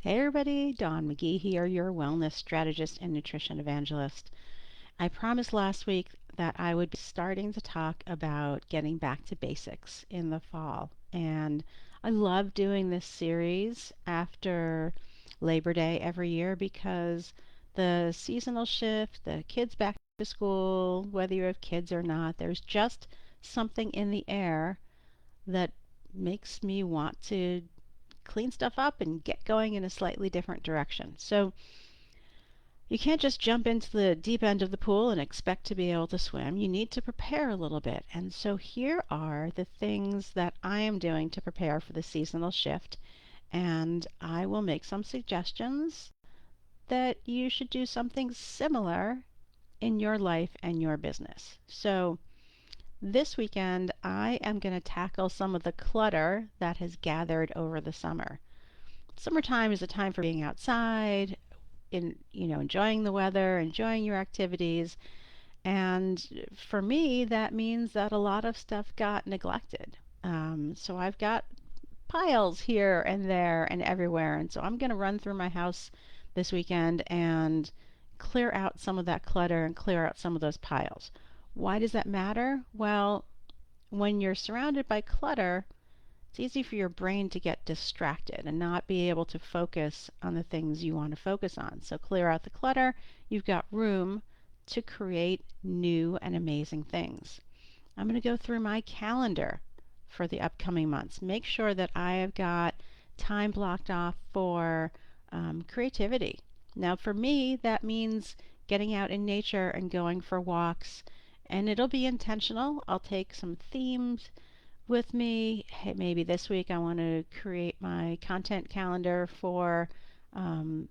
Hey everybody, Dawn McGee here, your wellness strategist and nutrition evangelist. I promised last week that I would be starting to talk about getting back to basics in the fall. And I love doing this series after Labor Day every year because the seasonal shift, the kids back to school, whether you have kids or not, there's just something in the air that makes me want to clean stuff up and get going in a slightly different direction. So you can't just jump into the deep end of the pool and expect to be able to swim. You need to prepare a little bit. And so here are the things that I am doing to prepare for the seasonal shift. And I will make some suggestions that you should do something similar in your life and your business. So this weekend, I am going to tackle some of the clutter that has gathered over the summer. Summertime is a time for being outside, enjoying the weather, enjoying your activities. And for me, that means that a lot of stuff got neglected. So I've got piles here and there and everywhere. And so I'm going to run through my house this weekend and clear out some of that clutter and clear out some of those piles. Why does that matter? Well, when you're surrounded by clutter, it's easy for your brain to get distracted and not be able to focus on the things you want to focus on. So clear out the clutter. You've got room to create new and amazing things. I'm going to go through my calendar for the upcoming months. Make sure that I have got time blocked off for creativity. Now, for me, that means getting out in nature and going for walks, and it'll be intentional. I'll take some themes with me. Hey, maybe this week I want to create my content calendar um,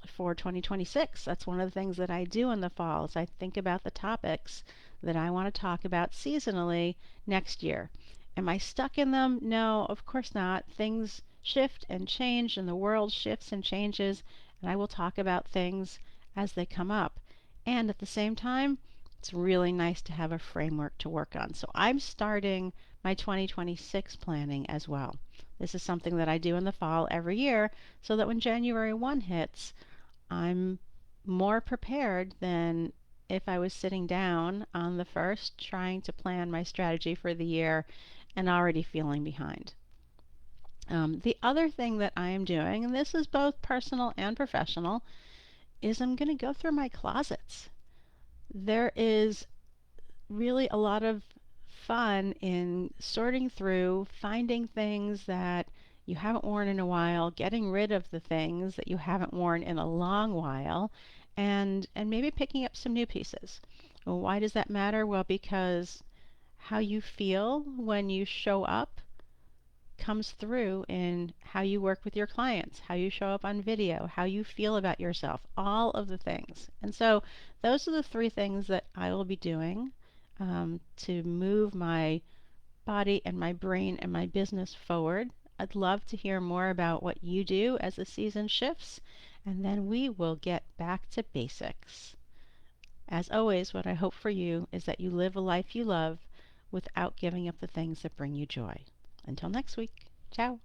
for 2026. That's one of the things that I do in the fall is I think about the topics that I want to talk about seasonally next year. Am I stuck in them? No, of course not. Things shift and change and the world shifts and changes, and I will talk about things as they come up. And at the same time, it's really nice to have a framework to work on. So I'm starting my 2026 planning as well. This is something that I do in the fall every year so that when January 1 hits, I'm more prepared than if I was sitting down on the first trying to plan my strategy for the year and already feeling behind. The other thing that I am doing, and this is both personal and professional, is I'm going to go through my closets. There is really a lot of fun in sorting through, finding things that you haven't worn in a while, getting rid of the things that you haven't worn in a long while, and maybe picking up some new pieces. Well, why does that matter? Well, because how you feel when you show up comes through in how you work with your clients, how you show up on video, how you feel about yourself, all of the things. And so those are the three things that I will be doing to move my body and my brain and my business forward. I'd love to hear more about what you do as the season shifts, and then we will get back to basics. As always, what I hope for you is that you live a life you love without giving up the things that bring you joy. Until next week, ciao.